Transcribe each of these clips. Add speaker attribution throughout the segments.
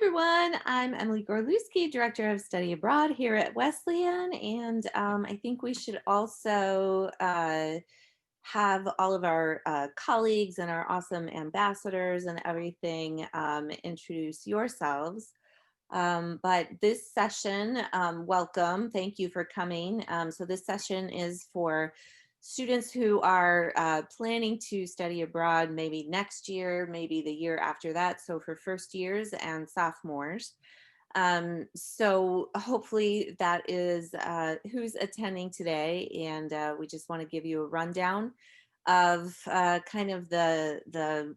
Speaker 1: everyone. I'm Emily Gorluski, Director of Study Abroad here at Wesleyan, and I think we should also have all of our colleagues and our awesome ambassadors and everything introduce yourselves. But this session, welcome, thank you for coming. So this session is for students who are planning to study abroad maybe next year, maybe the year after that. So for first years and sophomores. So hopefully that is who's attending today. And we just want to give you a rundown of kind of the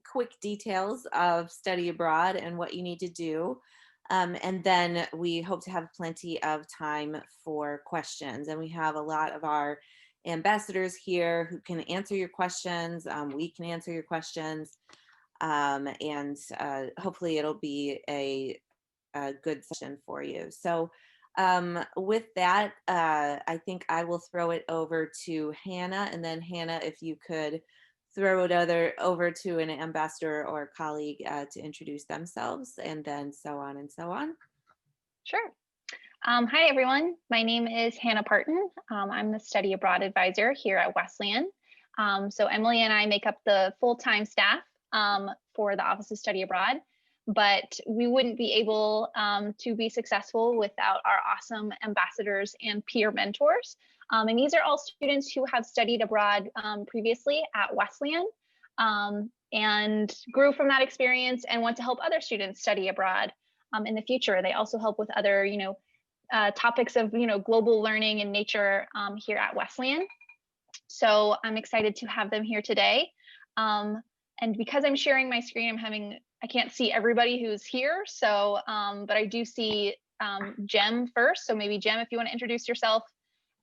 Speaker 1: quick details of study abroad and what you need to do. And then we hope to have plenty of time for questions. And we have a lot of our ambassadors here who can answer your questions. We can answer your questions. And hopefully it'll be a good session for you. So with that, I think I will throw it over to Hannah. And then Hannah, if you could throw it over to an ambassador or colleague to introduce themselves, and then so on and so on.
Speaker 2: Sure. Hi, everyone. My name is Hannah Parton. I'm the Study Abroad Advisor here at Wesleyan. So Emily and I make up the full-time staff for the Office of Study Abroad, but we wouldn't be able to be successful without our awesome ambassadors and peer mentors. And these are all students who have studied abroad previously at Wesleyan and grew from that experience and want to help other students study abroad in the future. They also help with other, topics of, global learning and nature here at Wesleyan. So I'm excited to have them here today. And because I'm sharing my screen, I can't see everybody who's here. So, but I do see Jem first. So maybe Jem, if you want to introduce yourself,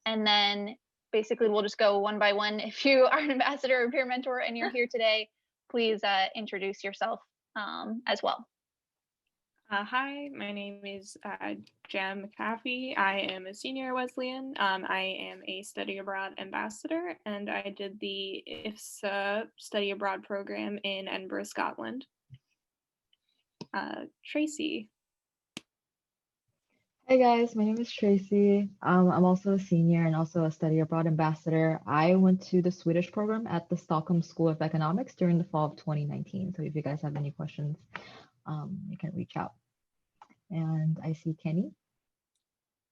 Speaker 2: and then basically we'll just go one by one. If you are an ambassador or peer mentor and you're here today, please introduce yourself as well.
Speaker 3: Hi, my name is Jem McAfee. I am a senior at Wesleyan. I am a study abroad ambassador, and I did the IFSA study abroad program in Edinburgh, Scotland. Tracy.
Speaker 4: Hey guys, my name is Tracy. I'm also a senior and also a study abroad ambassador. I went to the Swedish program at the Stockholm School of Economics during the fall of 2019. So if you guys have any questions, you can reach out. And I see Kenny.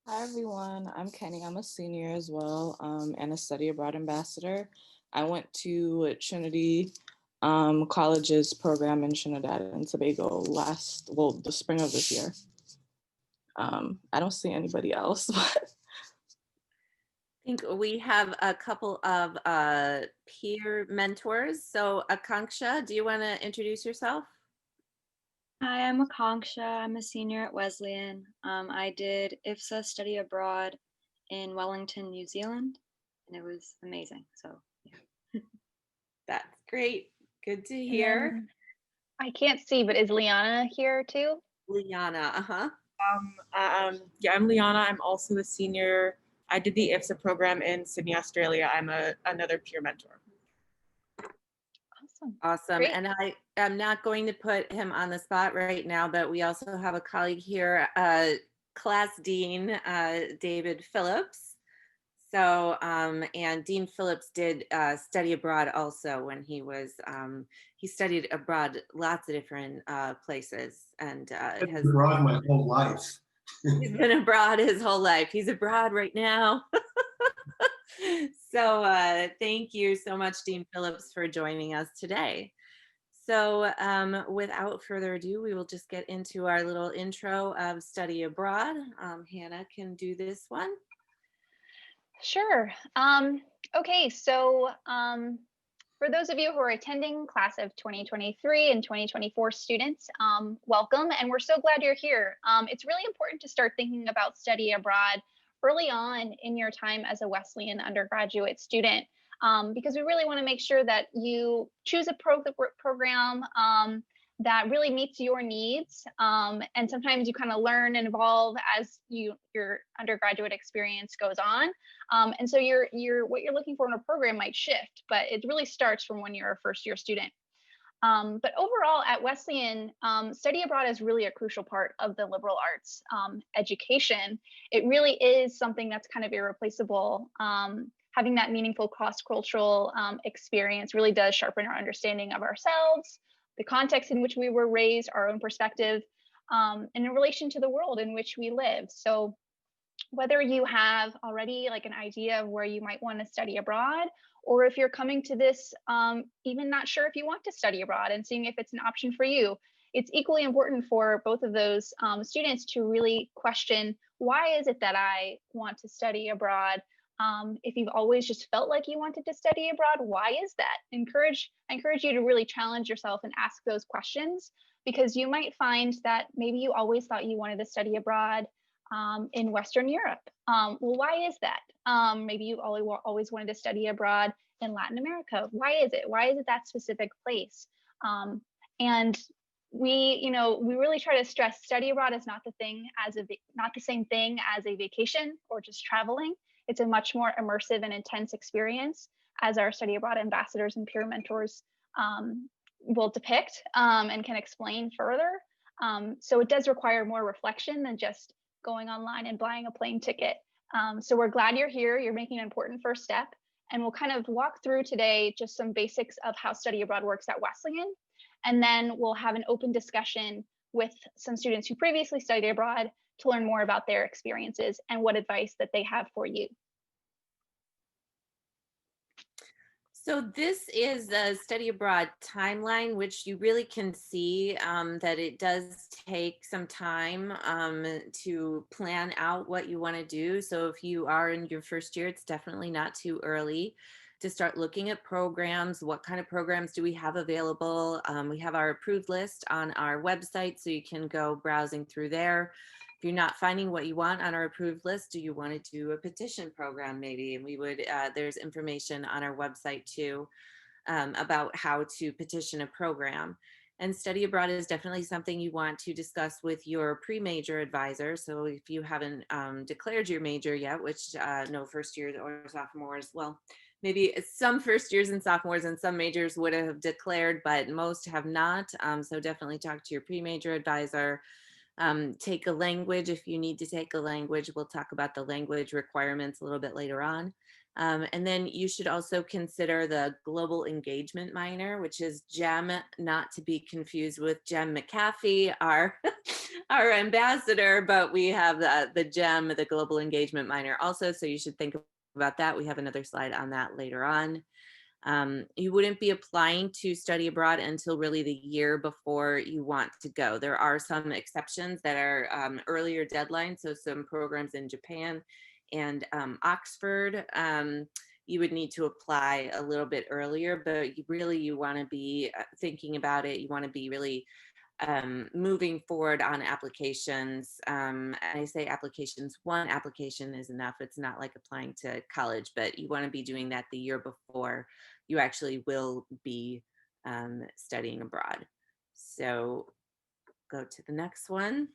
Speaker 5: Hi everyone, I'm Kenny. I'm a senior as well and a study abroad ambassador. I went to Trinity College's program in Trinidad and Tobago the spring of this year. I don't see anybody else, but
Speaker 1: I think we have a couple of peer mentors. So Akanksha, do you want to introduce yourself?
Speaker 6: Hi, I'm Akanksha. I'm a senior at Wesleyan. I did IFSA study abroad in Wellington, New Zealand, and it was amazing. So yeah.
Speaker 1: That's great. Good to hear.
Speaker 2: I can't see, but is Liana here too?
Speaker 1: Liana,
Speaker 7: Yeah, I'm Liana. I'm also a senior. I did the IFSA program in Sydney, Australia. I'm another peer mentor.
Speaker 1: Awesome.
Speaker 2: Great.
Speaker 1: And I am not going to put him on the spot right now, but we also have a colleague here, class dean, David Phillips. So, and Dean Phillips did study abroad also when he was, he studied abroad lots of different places, and
Speaker 8: has been abroad my whole life.
Speaker 1: He's been abroad his whole life. He's abroad right now. So thank you so much, Dean Phillips, for joining us today. So without further ado, we will just get into our little intro of study abroad. Hannah can do this one.
Speaker 2: Sure. Okay, so for those of you who are attending class of 2023 and 2024 students, welcome, and we're so glad you're here. It's really important to start thinking about study abroad early on in your time as a Wesleyan undergraduate student, because we really want to make sure that you choose a program that really meets your needs. And sometimes you kind of learn and evolve as your undergraduate experience goes on. And so what you're looking for in a program might shift, but it really starts from when you're a first year student. But overall at Wesleyan, study abroad is really a crucial part of the liberal arts education. It really is something that's kind of irreplaceable. Having that meaningful cross-cultural experience really does sharpen our understanding of ourselves, the context in which we were raised, our own perspective, and in relation to the world in which we live. So whether you have already like an idea of where you might want to study abroad, or if you're coming to this even not sure if you want to study abroad and seeing if it's an option for you, it's equally important for both of those students to really question, why is it that I want to study abroad? If you've always just felt like you wanted to study abroad, why is that? I encourage you to really challenge yourself and ask those questions, because you might find that maybe you always thought you wanted to study abroad in Western Europe. Well, why is that? Maybe you always wanted to study abroad in Latin America. Why is it? Why is it that specific place? And we really try to stress study abroad is not the same thing as a vacation or just traveling. It's a much more immersive and intense experience, as our study abroad ambassadors and peer mentors will depict and can explain further. So it does require more reflection than just going online and buying a plane ticket. So we're glad you're here. You're making an important first step. And we'll kind of walk through today just some basics of how study abroad works at Wesleyan. And then we'll have an open discussion with some students who previously studied abroad to learn more about their experiences and what advice that they have for you.
Speaker 1: So this is a study abroad timeline, which you really can see that it does take some time to plan out what you want to do. So if you are in your first year, it's definitely not too early to start looking at programs. What kind of programs do we have available? We have our approved list on our website, so you can go browsing through there. If you're not finding what you want on our approved list, do you want to do a petition program maybe? And we would, there's information on our website too about how to petition a program. And study abroad is definitely something you want to discuss with your pre-major advisor. So if you haven't declared your major yet, which no first years or sophomores, well, maybe some first years and sophomores and some majors would have declared, but most have not. So definitely talk to your pre-major advisor. Take a language if you need to take a language. We'll talk about the language requirements a little bit later on. And then you should also consider the global engagement minor, which is GEM, not to be confused with Jem McAfee, our ambassador, but we have the GEM, the global engagement minor also. So you should think about that. We have another slide on that later on. You wouldn't be applying to study abroad until really the year before you want to go. There are some exceptions that are earlier deadlines. So some programs in Japan and Oxford, you would need to apply a little bit earlier, but you want to be thinking about it. You want to be really moving forward on applications. And I say applications, one application is enough. It's not like applying to college, but you want to be doing that the year before you actually will be studying abroad. So go to the next one.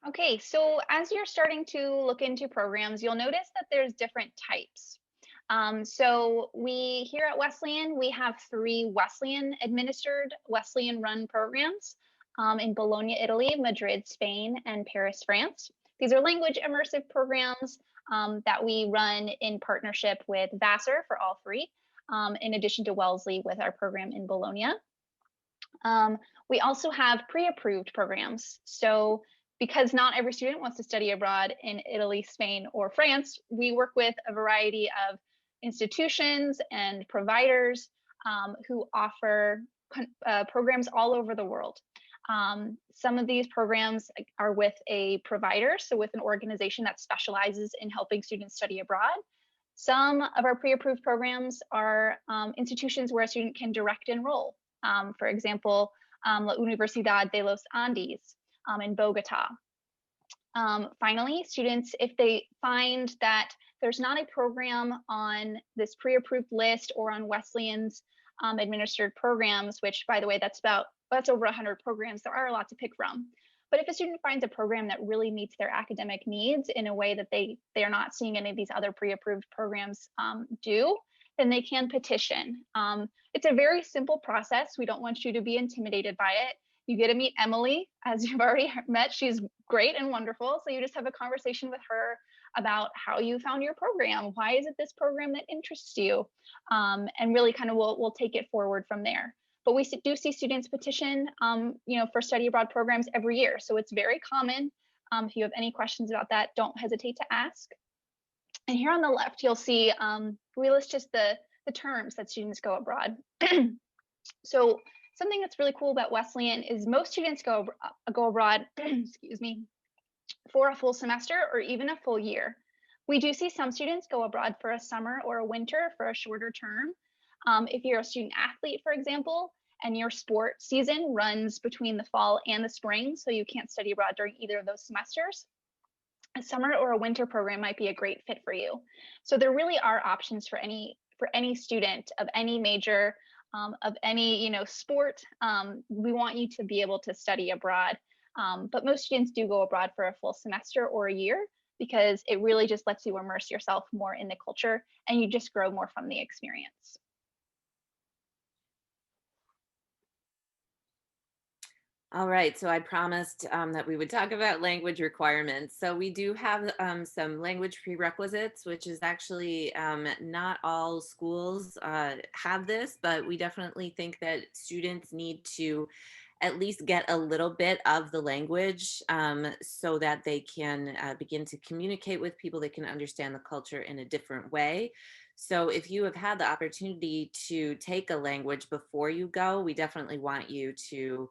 Speaker 2: Okay, so as you're starting to look into programs, you'll notice that there's different types. So we here at Wesleyan, we have 3 Wesleyan administered, Wesleyan run programs in Bologna, Italy, Madrid, Spain, and Paris, France. These are language immersive programs that we run in partnership with Vassar for all 3, in addition to Wellesley with our program in Bologna. We also have pre-approved programs. So because not every student wants to study abroad in Italy, Spain, or France, we work with a variety of institutions and providers who offer programs all over the world. Some of these programs are with a provider, so with an organization that specializes in helping students study abroad. Some of our pre-approved programs are institutions where a student can direct enroll. For example, La Universidad de los Andes in Bogota. Finally, students, if they find that there's not a program on this pre-approved list or on Wesleyan's administered programs, which by the way, that's over 100 programs, there are a lot to pick from. But if a student finds a program that really meets their academic needs in a way that they are not seeing any of these other pre-approved programs do, then they can petition. It's a very simple process. We don't want you to be intimidated by it. You get to meet Emily, as you've already met. She's great and wonderful. So you just have a conversation with her about how you found your program. Why is it this program that interests you? And really kind of we'll take it forward from there. But we do see students petition, for study abroad programs every year. So it's very common. If you have any questions about that, don't hesitate to ask. And here on the left, you'll see we list just the terms that students go abroad. So something that's really cool about Wesleyan is most students go abroad, excuse me, for a full semester or even a full year. We do see some students go abroad for a summer or a winter for a shorter term. If you're a student athlete, for example, and your sport season runs between the fall and the spring, so you can't study abroad during either of those semesters, a summer or a winter program might be a great fit for you. So there really are options for any student of any major, of any sport. We want you to be able to study abroad, but most students do go abroad for a full semester or a year because it really just lets you immerse yourself more in the culture and you just grow more from the experience.
Speaker 1: All right, so I promised that we would talk about language requirements. So we do have some language prerequisites, which is actually not all schools have this, but we definitely think that students need to at least get a little bit of the language so that they can begin to communicate with people, they can understand the culture in a different way. So if you have had the opportunity to take a language before you go, we definitely want you to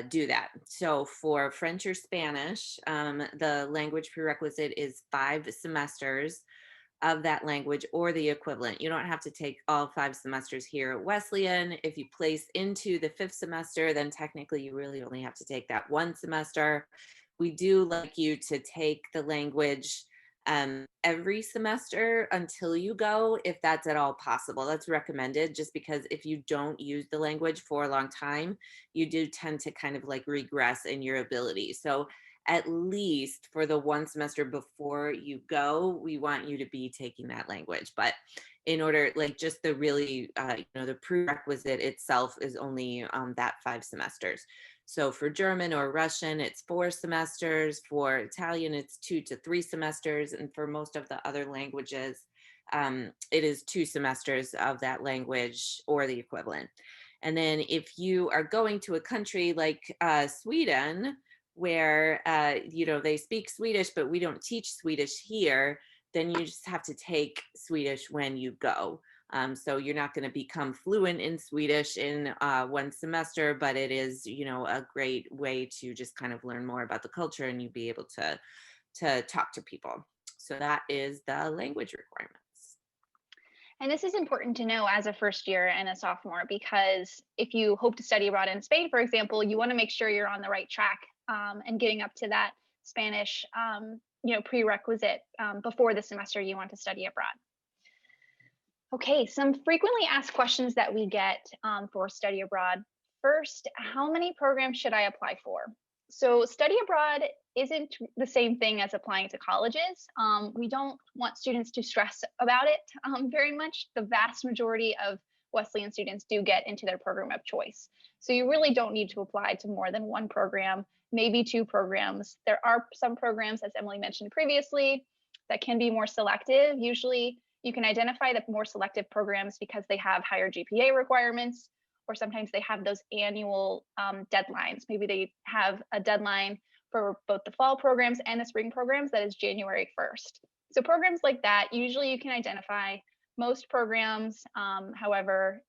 Speaker 1: do that. So for French or Spanish, the language prerequisite is 5 semesters of that language or the equivalent. You don't have to take all 5 semesters here at Wesleyan. If you place into the 5th semester, then technically you really only have to take that 1 semester. We do like you to take the language every semester until you go, if that's at all possible. That's recommended, just because if you don't use the language for a long time, you do tend to kind of like regress in your ability. So at least for the 1 semester before you go, we want you to be taking that language. But in order, like just the really, the prerequisite itself is only that 5 semesters. So for German or Russian, it's 4 semesters. For Italian, it's 2 to 3 semesters. And for most of the other languages, it is 2 semesters of that language or the equivalent. And then if you are going to a country like Sweden, where, they speak Swedish, but we don't teach Swedish here, then you just have to take Swedish when you go. So you're not going to become fluent in Swedish in 1 semester, but it is, a great way to just kind of learn more about the culture and you be able to talk to people. So that is the language requirements.
Speaker 2: And this is important to know as a first year and a sophomore, because if you hope to study abroad in Spain, for example, you want to make sure you're on the right track and getting up to that Spanish, prerequisite before the semester you want to study abroad. Okay, some frequently asked questions that we get for study abroad. First, how many programs should I apply for? So study abroad isn't the same thing as applying to colleges. We don't want students to stress about it very much. The vast majority of Wesleyan students do get into their program of choice. So you really don't need to apply to more than 1 program, maybe 2 programs. There are some programs, as Emily mentioned previously, that can be more selective. Usually you can identify the more selective programs because they have higher GPA requirements, or sometimes they have those annual deadlines. Maybe they have a deadline for both the fall programs and the spring programs that is January 1st. So programs like that, usually you can identify. Most programs, however,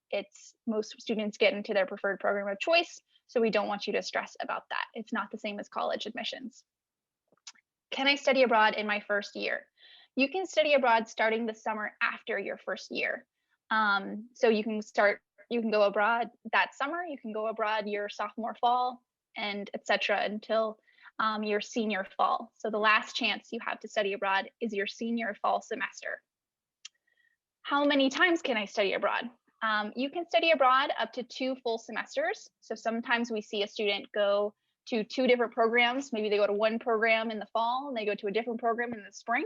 Speaker 2: most students get into their preferred program of choice, so we don't want you to stress about that. It's not the same as college admissions. Can I study abroad in my first year? You can study abroad starting the summer after your first year. So you can go abroad that summer, you can go abroad your sophomore fall, and etc. until your senior fall. So the last chance you have to study abroad is your senior fall semester. How many times can I study abroad? You can study abroad up to 2 full semesters. So sometimes we see a student go to 2 different programs. Maybe they go to 1 program in the fall and they go to a different program in the spring.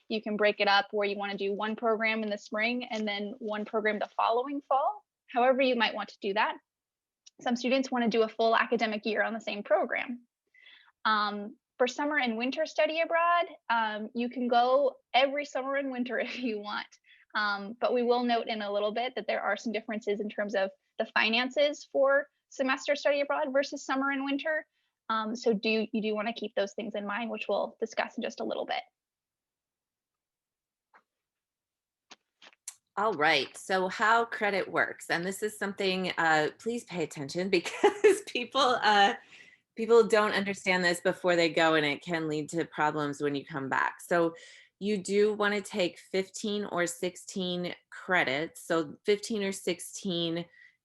Speaker 2: You can break it up where you want to do one program in the spring and then one program the following fall, however you might want to do that. Some students want to do a full academic year on the same program. For summer and winter study abroad, you can go every summer and winter if you want. But we will note in a little bit that there are some differences in terms of the finances for semester study abroad versus summer and winter. So you do want to keep those things in mind, which we'll discuss in just a little bit.
Speaker 1: All right, so how credit works, and this is something, please pay attention because people don't understand this before they go, and it can lead to problems when you come back. So you do want to take 15 or 16 credits, so 15 or 16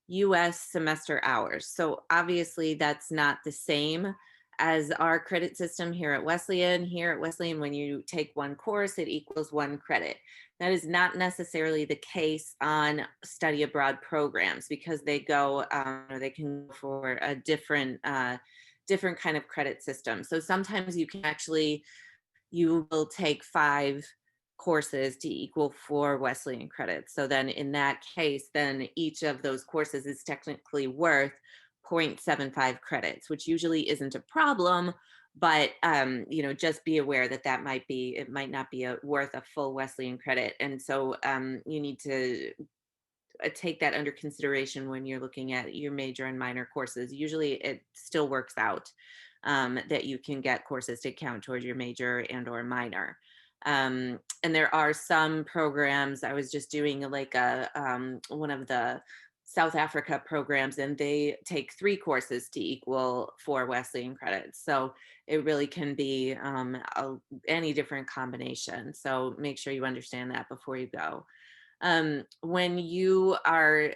Speaker 1: US semester hours. So obviously that's not the same as our credit system here at Wesleyan. Here at Wesleyan, when you take one course, it equals one credit. That is not necessarily the case on study abroad programs because they go, or they can go for a different kind of credit system. So sometimes you will take 5 courses to equal 4 Wesleyan credits. So then in that case, then each of those courses is technically worth 0.75 credits, which usually isn't a problem, but just be aware that it might not be worth a full Wesleyan credit. And so you need to take that under consideration when you're looking at your major and minor courses. Usually it still works out that you can get courses to count towards your major and or minor. And there are some programs, I was just doing like one of the South Africa programs, and they take 3 courses to equal 4 Wesleyan credits. So it really can be any different combination. So make sure you understand that before you go. When you are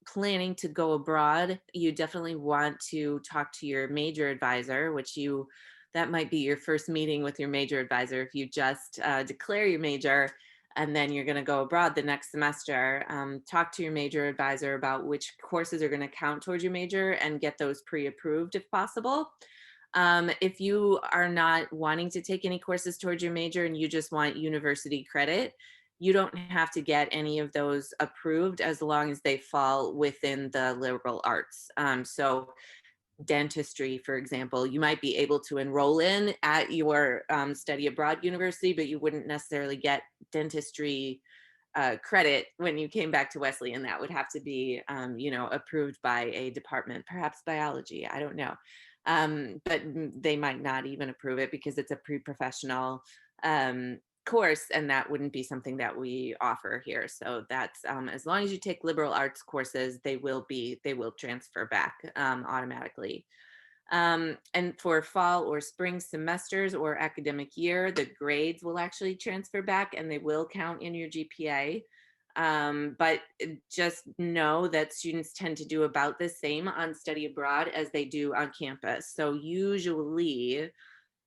Speaker 1: planning to go abroad, you definitely want to talk to your major advisor, that might be your first meeting with your major advisor if you just declare your major and then you're going to go abroad the next semester. Talk to your major advisor about which courses are going to count towards your major and get those pre-approved if possible. If you are not wanting to take any courses towards your major and you just want university credit, you don't have to get any of those approved as long as they fall within the liberal arts. So dentistry, for example, you might be able to enroll in at your study abroad university, but you wouldn't necessarily get dentistry credit when you came back to Wesleyan. That would have to be, approved by a department, perhaps biology, I don't know. But they might not even approve it because it's a pre-professional course, and that wouldn't be something that we offer here. So that's as long as you take liberal arts courses, they will transfer back automatically. And for fall or spring semesters or academic year, the grades will actually transfer back and they will count in your GPA. But just know that students tend to do about the same on study abroad as they do on campus. So usually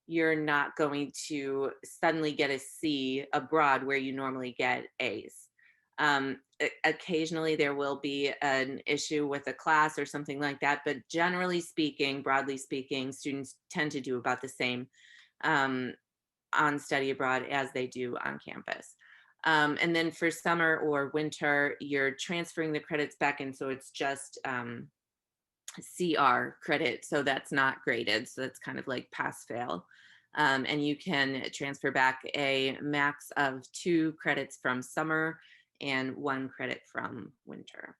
Speaker 1: you're not going to suddenly get a C abroad where you normally get A's. Occasionally there will be an issue with a class or something like that, but generally speaking, broadly speaking, students tend to do about the same on study abroad as they do on campus. And then for summer or winter, you're transferring the credits back, and so it's just CR credit, so that's not graded, so that's kind of like pass fail. And you can transfer back a max of 2 credits from summer and 1 credit from winter.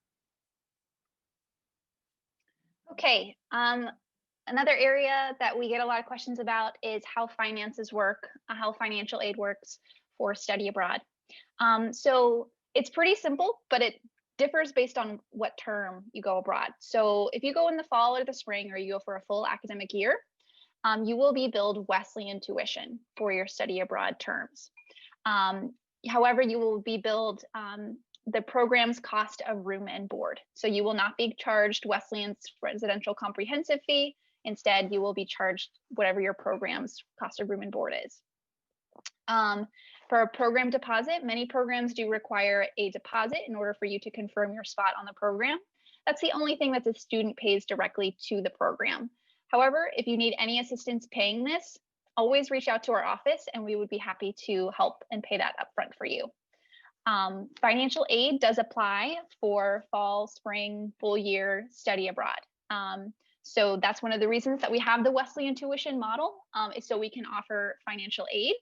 Speaker 2: Okay, another area that we get a lot of questions about is how finances work, how financial aid works for study abroad. So it's pretty simple, but it differs based on what term you go abroad. So if you go in the fall or the spring, or you go for a full academic year, you will be billed Wesleyan tuition for your study abroad terms. However, you will be billed the program's cost of room and board. So you will not be charged Wesleyan's residential comprehensive fee. Instead, you will be charged whatever your program's cost of room and board is. For a program deposit, many programs do require a deposit in order for you to confirm your spot on the program. That's the only thing that the student pays directly to the program. However, if you need any assistance paying this, always reach out to our office and we would be happy to help and pay that upfront for you. Financial aid does apply for fall, spring, full year study abroad. So that's one of the reasons that we have the Wesleyan tuition model, is so we can offer financial aid.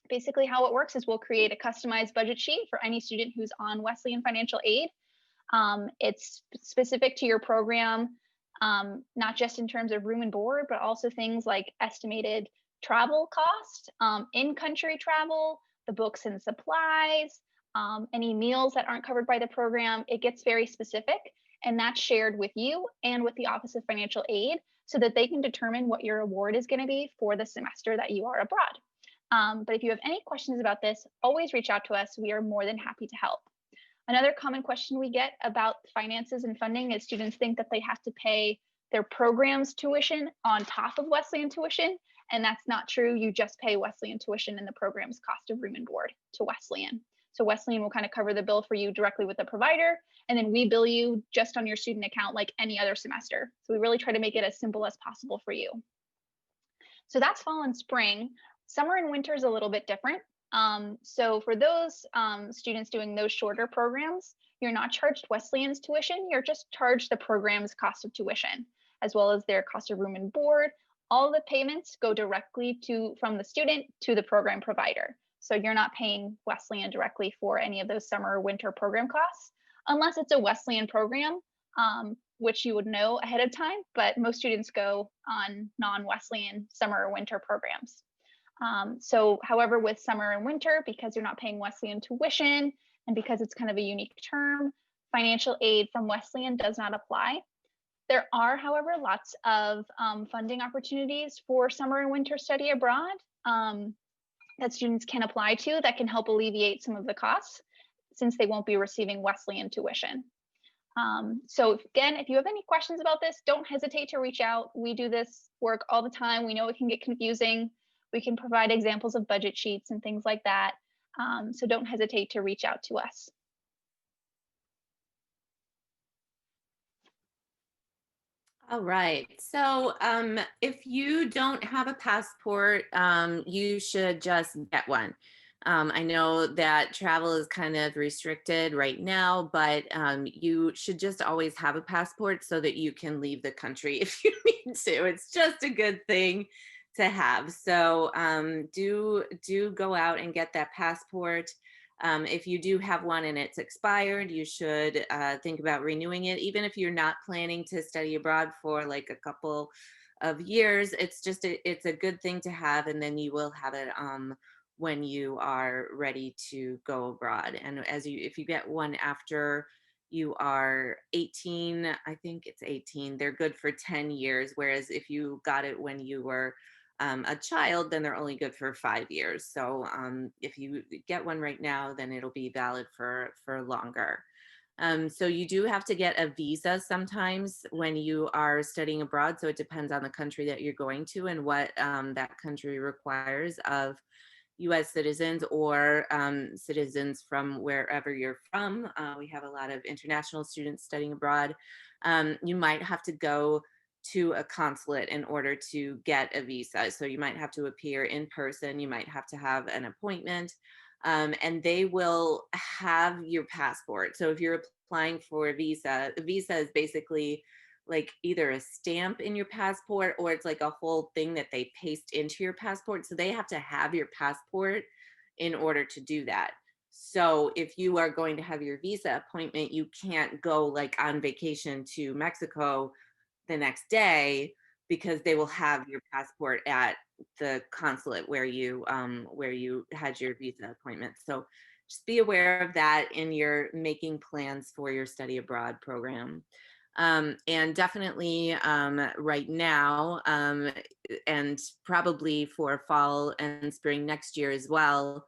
Speaker 2: Basically how it works is we'll create a customized budget sheet for any student who's on Wesleyan financial aid. It's specific to your program, not just in terms of room and board, but also things like estimated travel cost, in-country travel, the books and supplies, any meals that aren't covered by the program. It gets very specific, and that's shared with you and with the Office of Financial Aid so that they can determine what your award is going to be for the semester that you are abroad. But if you have any questions about this, always reach out to us. We are more than happy to help. Another common question we get about finances and funding is students think that they have to pay their program's tuition on top of Wesleyan tuition, and that's not true. You just pay Wesleyan tuition and the program's cost of room and board to Wesleyan. So Wesleyan will kind of cover the bill for you directly with the provider, and then we bill you just on your student account like any other semester. So we really try to make it as simple as possible for you. So that's fall and spring. Summer and winter is a little bit different. So for those students doing those shorter programs, you're not charged Wesleyan's tuition, you're just charged the program's cost of tuition, as well as their cost of room and board. All the payments go directly from the student to the program provider. So you're not paying Wesleyan directly for any of those summer or winter program costs, unless it's a Wesleyan program, which you would know ahead of time, but most students go on non-Wesleyan summer or winter programs. So however, with summer and winter, because you're not paying Wesleyan tuition and because it's kind of a unique term, financial aid from Wesleyan does not apply. There are, however, lots of funding opportunities for summer and winter study abroad that students can apply to that can help alleviate some of the costs since they won't be receiving Wesleyan tuition. So again, if you have any questions about this, don't hesitate to reach out. We do this work all the time. We know it can get confusing. We can provide examples of budget sheets and things like that. So don't hesitate to reach out to us.
Speaker 1: All right. So if you don't have a passport, you should just get one. I know that travel is kind of restricted right now, but you should just always have a passport so that you can leave the country if you need to. It's just a good thing to have. So do go out and get that passport. If you do have one and it's expired, you should think about renewing it. Even if you're not planning to study abroad for like a couple of years, it's a good thing to have, and then you will have it when you are ready to go abroad. And if you get one after you are 18, I think it's 18, they're good for 10 years. Whereas if you got it when you were a child, then they're only good for 5 years. So if you get one right now, then it'll be valid for longer. So you do have to get a visa sometimes when you are studying abroad. So it depends on the country that you're going to and what that country requires of US citizens or citizens from wherever you're from. We have a lot of international students studying abroad. You might have to go to a consulate in order to get a visa. So you might have to appear in person, you might have to have an appointment, and they will have your passport. So if you're applying for a visa is basically like either a stamp in your passport or it's like a whole thing that they paste into your passport. So they have to have your passport in order to do that. So if you are going to have your visa appointment, you can't go like on vacation to Mexico the next day because they will have your passport at the consulate where you had your visa appointment. So just be aware of that in your making plans for your study abroad program. And definitely right now, and probably for fall and spring next year as well,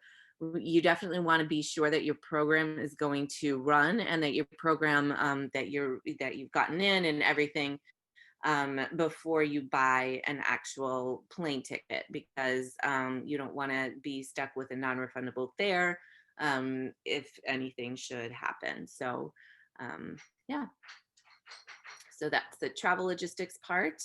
Speaker 1: you definitely want to be sure that your program is going to run and that your program that you've gotten in and everything before you buy an actual plane ticket, because you don't want to be stuck with a non-refundable fare if anything should happen. So yeah. So that's the travel logistics part.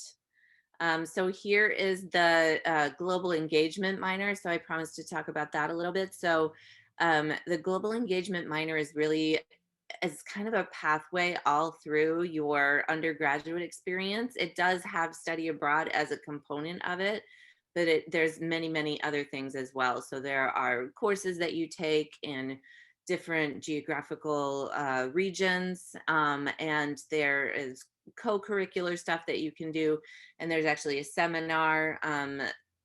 Speaker 1: So here is the global engagement minor. So I promised to talk about that a little bit. So the global engagement minor is really as kind of a pathway all through your undergraduate experience. It does have study abroad as a component of it, but there's many other things as well. So there are courses that you take in different geographical regions, and there is co-curricular stuff that you can do. And there's actually a seminar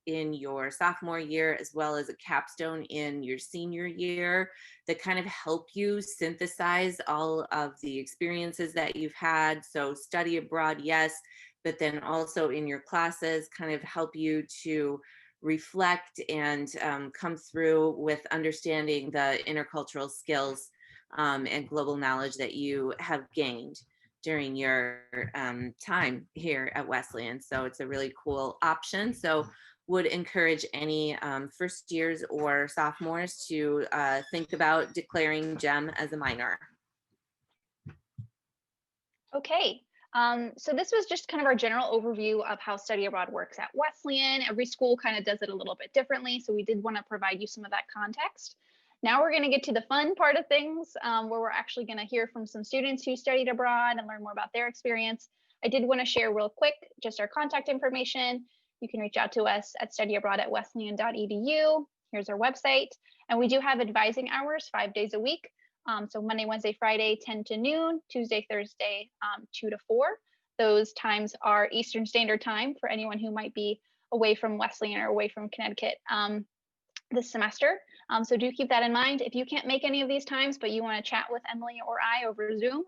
Speaker 1: in your sophomore year, as well as a capstone in your senior year, that kind of help you synthesize all of the experiences that you've had. So study abroad, yes, but then also in your classes kind of help you to reflect and come through with understanding the intercultural skills and global knowledge that you have gained during your time here at Wesleyan. So it's a really cool option. So would encourage any first years or sophomores to think about declaring GEM as a minor.
Speaker 2: Okay, so this was just kind of our general overview of how study abroad works at Wesleyan. Every school kind of does it a little bit differently, so we did want to provide you some of that context. Now we're going to get to the fun part of things, where we're actually going to hear from some students who studied abroad and learn more about their experience. I did want to share real quick just our contact information. You can reach out to us at studyabroad@wesleyan.edu. Here's our website. And we do have advising hours 5 days a week. So Monday, Wednesday, Friday, 10 to noon, Tuesday, Thursday, 2 to 4. Those times are Eastern Standard Time for anyone who might be away from Wesleyan or away from Connecticut this semester. So do keep that in mind. If you can't make any of these times, but you want to chat with Emily or I over Zoom,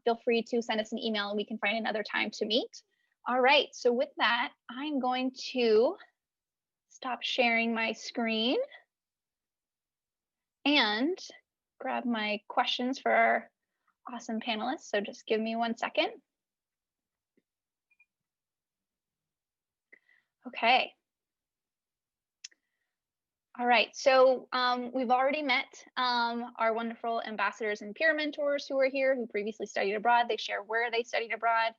Speaker 2: feel free to send us an email and we can find another time to meet. All right, so with that, I'm going to stop sharing my screen and grab my questions for our awesome panelists. So just give me 1 second. Okay. All right, so we've already met our wonderful ambassadors and peer mentors who are here, who previously studied abroad. They share where they studied abroad.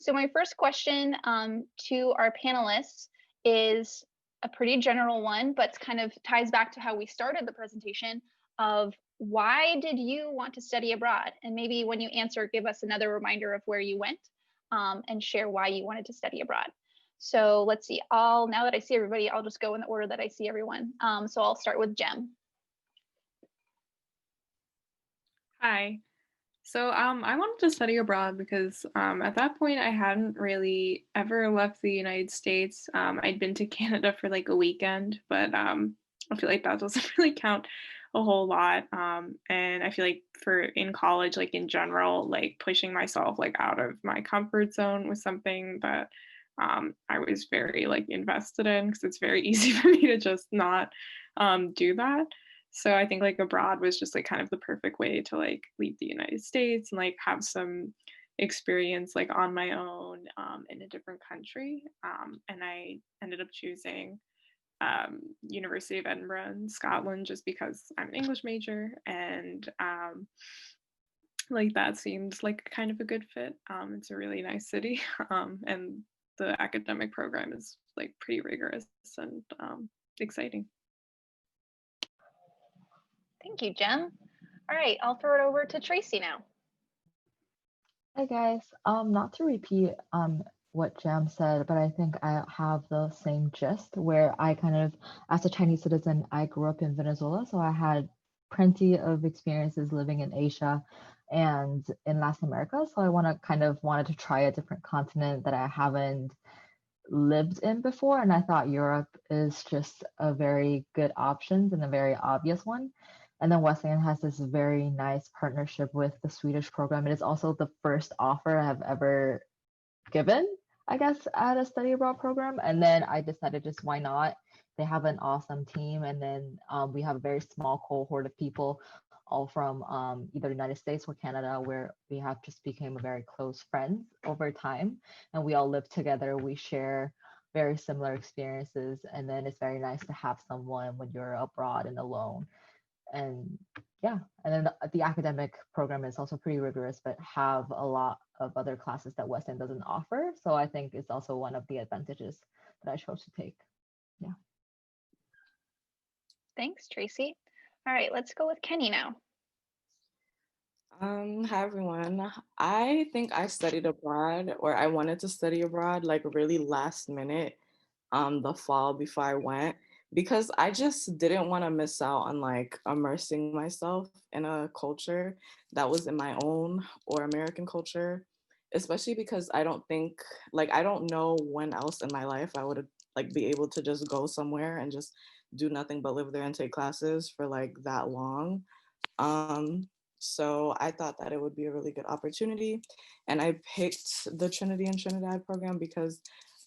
Speaker 2: So my first question to our panelists is a pretty general one, but kind of ties back to how we started the presentation of why did you want to study abroad? And maybe when you answer, give us another reminder of where you went and share why you wanted to study abroad. So let's see, now that I see everybody, I'll just go in the order that I see everyone. So I'll start with Jem.
Speaker 3: Hi. So I wanted to study abroad because at that point I hadn't really ever left the United States. I'd been to Canada for like a weekend, but I feel like that doesn't really count a whole lot. And I feel like in college, like in general, like pushing myself like out of my comfort zone was something that I was very like invested in, because it's very easy for me to just not do that. So I think like abroad was just like kind of the perfect way to like leave the United States and like have some experience like on my own in a different country. And I ended up choosing University of Edinburgh in Scotland just because I'm an English major, and like that seemed like kind of a good fit. It's a really nice city, and the academic program is like pretty rigorous and exciting.
Speaker 2: Thank you, Jem. All right, I'll throw it over to Tracy now.
Speaker 4: Hi guys. Not to repeat what Jam said, but I think I have the same gist where I kind of, as a Chinese citizen, I grew up in Venezuela, so I had plenty of experiences living in Asia and in Latin America. So I wanted to try a different continent that I haven't lived in before, and I thought Europe is just a very good option and a very obvious one. And then Wesleyan has this very nice partnership with the Swedish program. It is also the first offer I've ever given, I guess, at a study abroad program. And then I decided just why not? They have an awesome team. And then we have a very small cohort of people, all from either the United States or Canada, where we have just become very close friends over time. And we all live together. We share very similar experiences. And then it's very nice to have someone when you're abroad and alone. And yeah, and then the academic program is also pretty rigorous, but have a lot of other classes that Wesleyan doesn't offer. So I think it's also one of the advantages that I chose to take. Yeah.
Speaker 2: Thanks, Tracy. All right, let's go with Kenny now.
Speaker 5: Hi everyone. I think I studied abroad, or I wanted to study abroad like really last minute, the fall before I went, because I just didn't want to miss out on like immersing myself in a culture that was in my own or American culture, especially because I don't think, like, I don't know when else in my life I would like be able to just go somewhere and just do nothing but live there and take classes for like that long. Um, so I thought that it would be a really good opportunity. And I picked the Trinity and Trinidad program because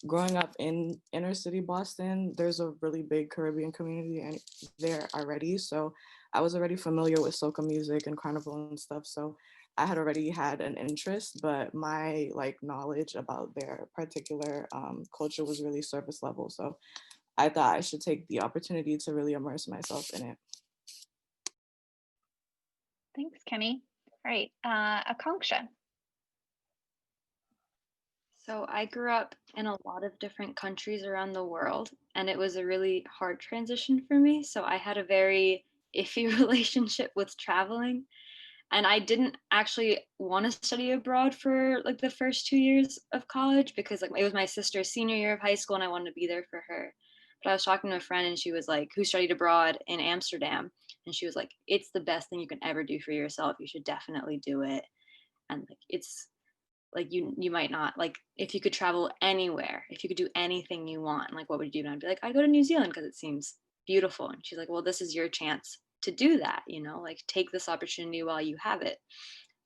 Speaker 5: growing up in inner city Boston, there's a really big Caribbean community and there already. So I was already familiar with soca music and carnival and stuff. So I had already had an interest, but my like knowledge about their particular culture was really surface level. So I thought I should take the opportunity to really immerse myself in it.
Speaker 2: Thanks, Kenny. All right, Akanksha.
Speaker 6: So I grew up in a lot of different countries around the world, and it was a really hard transition for me. So I had a very iffy relationship with traveling. And I didn't actually want to study abroad for like the first 2 years of college because like it was my sister's senior year of high school and I wanted to be there for her. But I was talking to a friend and she was like, who studied abroad in Amsterdam. And she was like, it's the best thing you can ever do for yourself. You should definitely do it. And like it's like you might not like if you could travel anywhere, if you could do anything you want, like what would you do? And I'd be like, I'd go to New Zealand because it seems beautiful. And she's like, well, this is your chance to do that, like take this opportunity while you have it.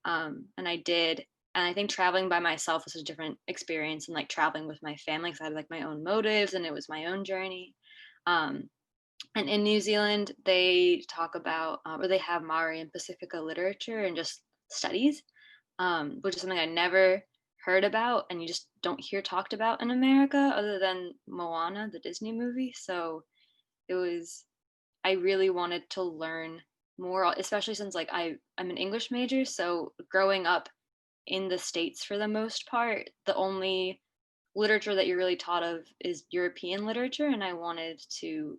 Speaker 6: And I did. And I think traveling by myself was a different experience than like traveling with my family because I had like my own motives and it was my own journey. And in New Zealand, they talk about, or they have Maori and Pacifica literature and just studies, which is something I never heard about and you just don't hear talked about in America other than Moana, the Disney movie. So I really wanted to learn more, especially since like I'm an English major. So growing up in the States for the most part, the only literature that you're really taught of is European literature. And I wanted to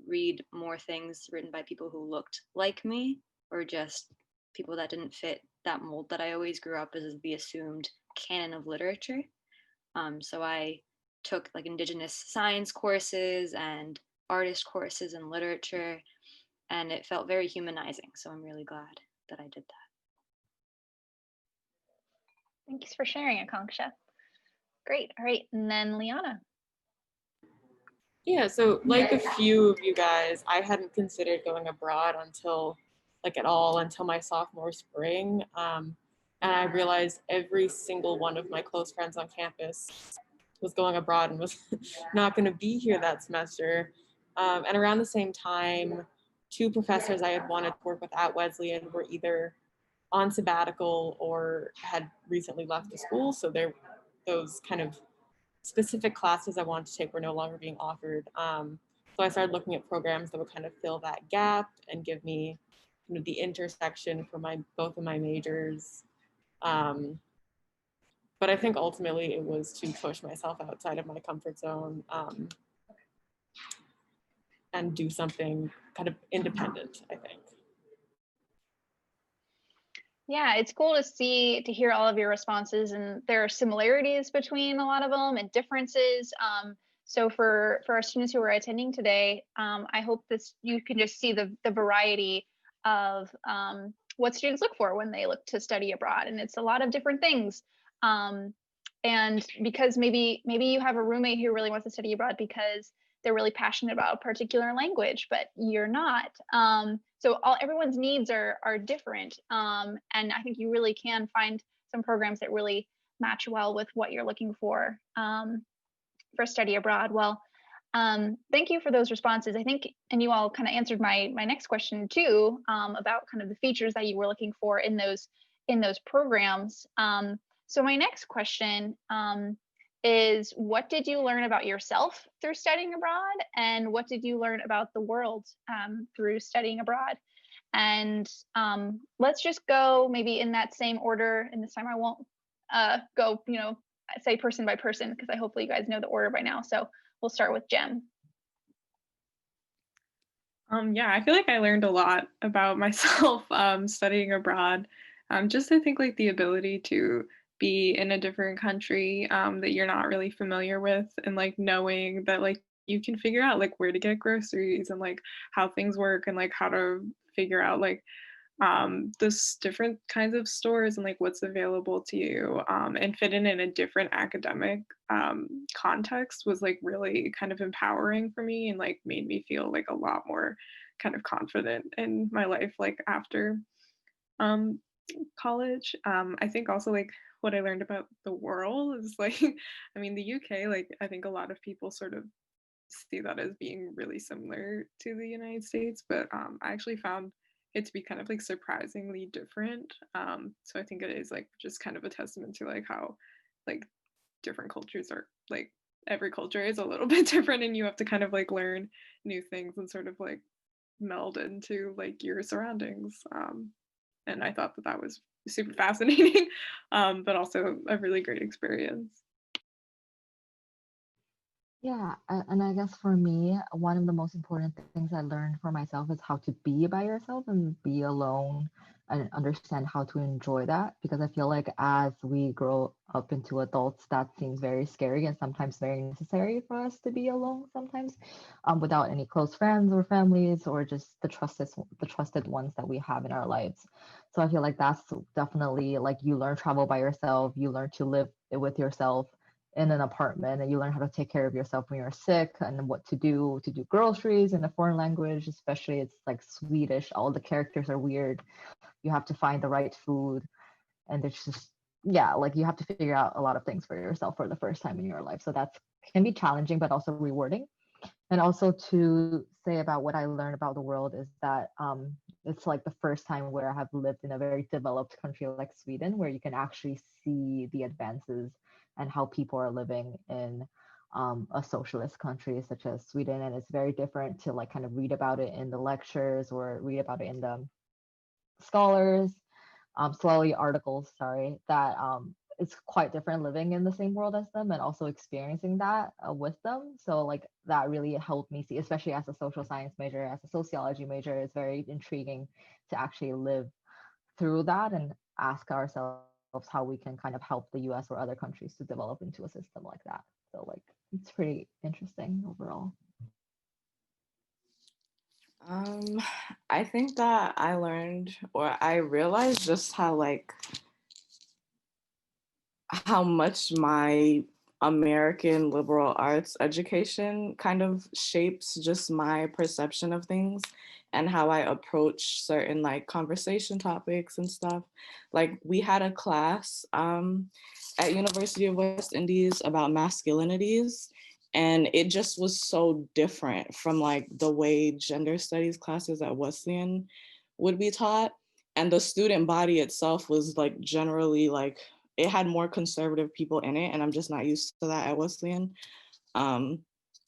Speaker 6: read more things written by people who looked like me or just people that didn't fit that mold that I always grew up as the assumed canon of literature. So I took like Indigenous science courses and artist courses in literature, and it felt very humanizing. So I'm really glad that I did that.
Speaker 2: Thanks for sharing, Akanksha. Great. All right, and then Liana.
Speaker 7: Yeah, so like a few of you guys, I hadn't considered going abroad until my sophomore spring. And I realized every single one of my close friends on campus was going abroad and was not going to be here that semester. And around the same time, two professors I had wanted to work with at Wesleyan were either on sabbatical or had recently left the school. So those kind of specific classes I wanted to take were no longer being offered. So I started looking at programs that would kind of fill that gap and give me kind of the intersection for both of my majors. But I think ultimately it was to push myself outside of my comfort zone and do something kind of independent, I think.
Speaker 2: Yeah, it's cool to hear all of your responses, and there are similarities between a lot of them and differences. So for our students who are attending today, I hope you can just see the variety of what students look for when they look to study abroad, and it's a lot of different things. And because maybe you have a roommate who really wants to study abroad because they're really passionate about a particular language, but you're not. So everyone's needs are different. And I think you really can find some programs that really match well with what you're looking for study abroad. Well, thank you for those responses. I think, and you all kind of answered my next question too, about kind of the features that you were looking for in those programs. So my next question is, what did you learn about yourself through studying abroad, and what did you learn about the world through studying abroad? And let's just go maybe in that same order, and this time I won't go, say person by person, because hopefully you guys know the order by now. So we'll start with Jem.
Speaker 3: Yeah, I feel like I learned a lot about myself studying abroad. Just I think like the ability to be in a different country that you're not really familiar with, and like knowing that like you can figure out like where to get groceries and like how things work, and like how to figure out like this different kinds of stores and like what's available to you, and fit in a different academic context was like really kind of empowering for me, and like made me feel like a lot more kind of confident in my life like after um, college. I think also like what I learned about the world is like I mean the UK, like I think a lot of people sort of see that as being really similar to the United States, but I actually found it to be kind of like surprisingly different. So I think it is like just kind of a testament to like how like different cultures are like every culture is a little bit different, and you have to kind of like learn new things and sort of like meld into like your surroundings. And I thought that that was super fascinating, but also a really great experience.
Speaker 4: Yeah, and I guess for me, one of the most important things I learned for myself is how to be by yourself and be alone and understand how to enjoy that. Because I feel like as we grow up into adults, that seems very scary and sometimes very necessary for us to be alone sometimes, without any close friends or families or just the trusted ones that we have in our lives. So I feel like that's definitely like you learn travel by yourself, you learn to live with yourself in an apartment, and you learn how to take care of yourself when you're sick and what to do groceries in a foreign language, especially it's like Swedish, all the characters are weird, you have to find the right food, and it's just, yeah, like you have to figure out a lot of things for yourself for the first time in your life, so that can be challenging but also rewarding. And also to say about what I learned about the world is that it's like the first time where I have lived in a very developed country like Sweden, where you can actually see the advances and how people are living in a socialist country such as Sweden. And it's very different to like kind of read about it in the lectures or read about it in the scholars, scholarly articles, sorry, that it's quite different living in the same world as them and also experiencing that with them. So like that really helped me see, especially as a social science major, as a sociology major, it's very intriguing to actually live through that and ask ourselves how we can kind of help the US or other countries to develop into a system like that. So like it's pretty interesting overall.
Speaker 5: Um, I think that I learned or I realized just how much my American liberal arts education kind of shapes just my perception of things and how I approach certain like conversation topics and stuff. Like we had a class at University of West Indies about masculinities, and it just was so different from like the way gender studies classes at Wesleyan would be taught. And the student body itself was like generally like it had more conservative people in it, and I'm just not used to that at Wesleyan. Um,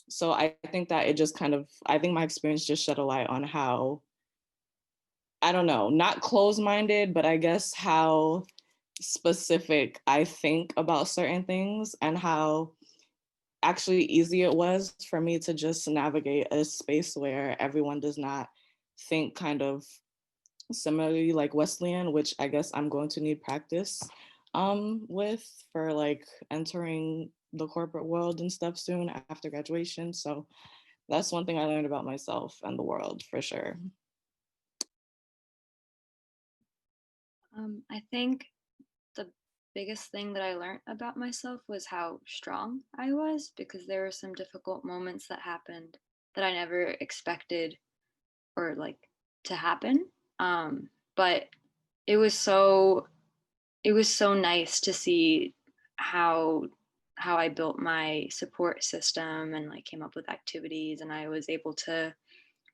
Speaker 5: so I think that it just kind of, I think my experience just shed a light on how, I don't know, not closed-minded, but I guess how specific I think about certain things and how actually easy it was for me to just navigate a space where everyone does not think kind of similarly like Wesleyan, which I guess I'm going to need practice with for like entering the corporate world and stuff soon after graduation. So that's one thing I learned about myself and the world for sure.
Speaker 6: I think the biggest thing that I learned about myself was how strong I was, because there were some difficult moments that happened that I never expected or like to happen. But it was so nice to see how I built my support system and like came up with activities, and I was able to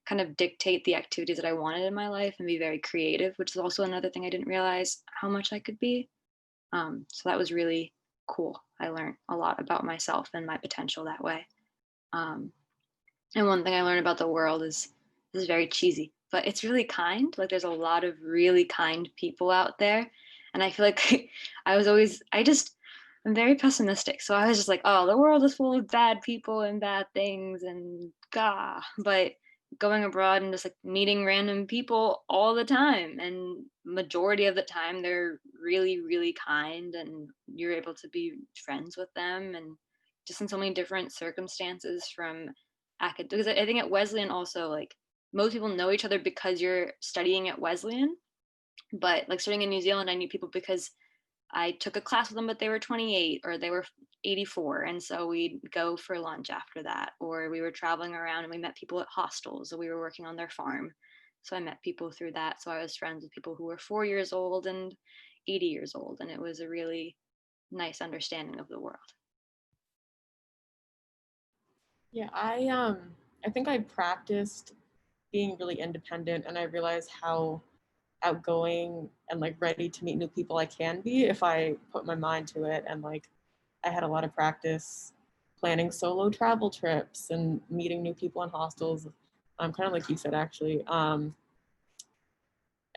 Speaker 6: kind of dictate the activities that I wanted in my life and be very creative, which is also another thing I didn't realize how much I could be. So that was really cool. I learned a lot about myself and my potential that way. Um, and one thing I learned about the world is this is very cheesy, but it's really kind. Like there's a lot of really kind people out there, And I feel like I'm very pessimistic. So I was just like, oh, the world is full of bad people and bad things and gah. But going abroad and just like meeting random people all the time, and majority of the time they're really, really kind, and you're able to be friends with them, and just in so many different circumstances from because I think at Wesleyan also, like, most people know each other because you're studying at Wesleyan. But like studying in New Zealand, I knew people because I took a class with them, but they were 28 or they were 84. And so we'd go for lunch after that, or we were traveling around and we met people at hostels, or we were working on their farm. So I met people through that. So I was friends with people who were 4 years old and 80 years old. And it was a really nice understanding of the world.
Speaker 7: Yeah, I think I practiced being really independent, and I realized how outgoing and like ready to meet new people I can be if I put my mind to it. And like I had a lot of practice planning solo travel trips and meeting new people in hostels, kind of like you said, actually.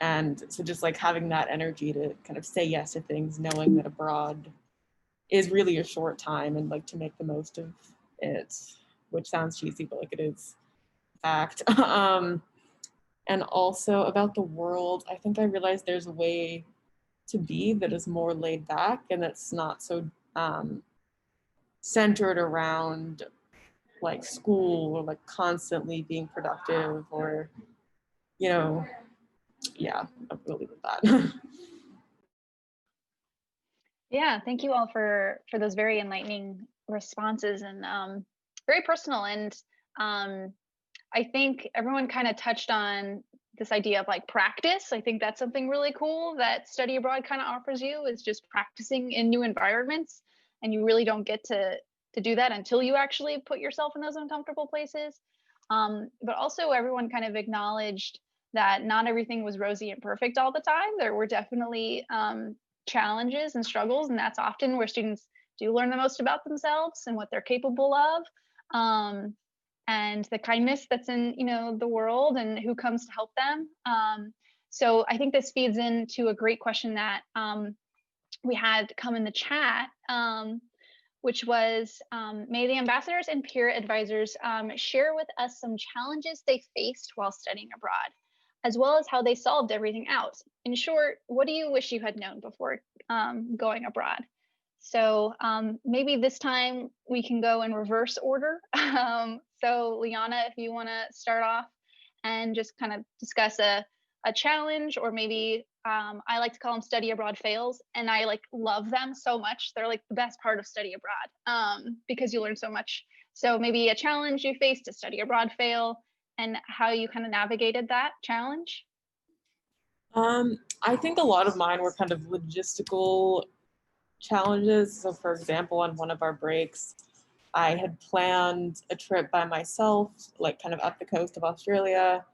Speaker 7: And so just like having that energy to kind of say yes to things, knowing that abroad is really a short time, and like to make the most of it, which sounds cheesy, but like it is fact. And also about the world, I think I realized there's a way to be that is more laid back and that's not so centered around like school or like constantly being productive, or, you know, yeah, I'll leave it at that.
Speaker 2: Yeah, thank you all for those very enlightening responses, and very personal. And I think everyone kind of touched on this idea of like practice. I think that's something really cool that study abroad kind of offers you, is just practicing in new environments. And you really don't get to do that until you actually put yourself in those uncomfortable places. But also everyone kind of acknowledged that not everything was rosy and perfect all the time. There were definitely challenges and struggles, and that's often where students do learn the most about themselves and what they're capable of. And the kindness that's in, you know, the world, and who comes to help them. So I think this feeds into a great question that we had come in the chat, which was, may the ambassadors and peer advisors share with us some challenges they faced while studying abroad, as well as how they solved everything out. In short, what do you wish you had known before going abroad? So maybe this time we can go in reverse order. So Liana, if you want to start off and just kind of discuss a challenge, or maybe I like to call them study abroad fails, and I like love them so much. They're like the best part of study abroad, because you learn so much. So maybe a challenge you faced, a study abroad fail, and how you kind of navigated that challenge.
Speaker 7: I think a lot of mine were kind of logistical challenges. So for example, on one of our breaks, I had planned a trip by myself, like kind of up the coast of Australia.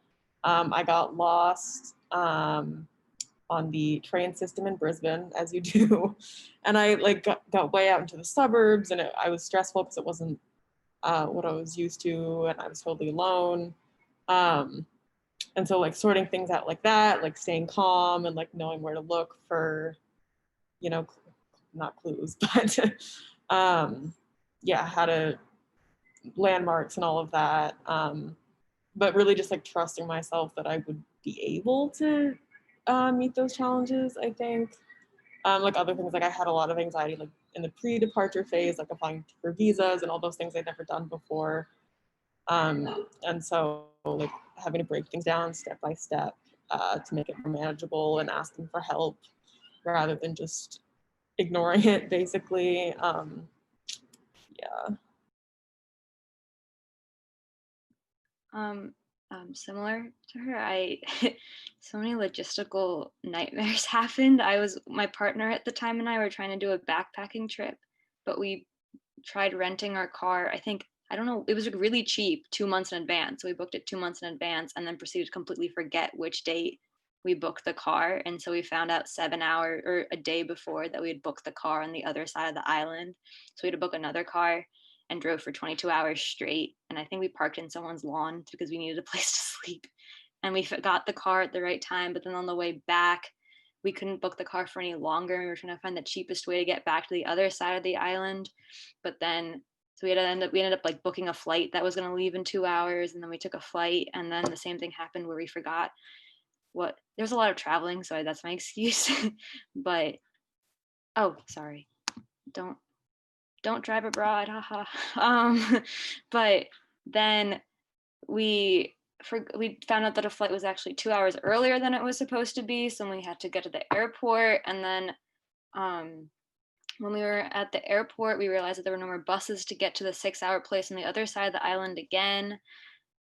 Speaker 7: I got lost on the train system in Brisbane, as you do. And I like got way out into the suburbs, and I was stressful because it wasn't what I was used to, and I was totally alone. And so like sorting things out like that, like staying calm and like knowing where to look for, you know, not clues, but yeah, how to landmarks and all of that. But really just like trusting myself that I would be able to meet those challenges, I think. Like other things, like I had a lot of anxiety like in the pre-departure phase, like applying for visas and all those things I'd never done before. And so like having to break things down step by step to make it more manageable, and asking for help rather than just ignoring it, basically. Yeah.
Speaker 6: Similar to her, so many logistical nightmares happened. My partner at the time and I were trying to do a backpacking trip, but we tried renting our car. I don't know, it was like really cheap 2 months in advance. So we booked it 2 months in advance, and then proceeded to completely forget which date we booked the car. And so we found out 7 hours or a day before that we had booked the car on the other side of the island. So we had to book another car and drove for 22 hours straight. And I think we parked in someone's lawn because we needed a place to sleep. And we got the car at the right time. But then on the way back, we couldn't book the car for any longer, and we were trying to find the cheapest way to get back to the other side of the island. But then so we ended up like booking a flight that was going to leave in 2 hours, and then we took a flight, and then the same thing happened where we forgot what. There's a lot of traveling, so that's my excuse. But oh, sorry, don't drive abroad, haha. But then we found out that a flight was actually 2 hours earlier than it was supposed to be, so we had to get to the airport. And then when we were at the airport, we realized that there were no more buses to get to the 6-hour place on the other side of the island again.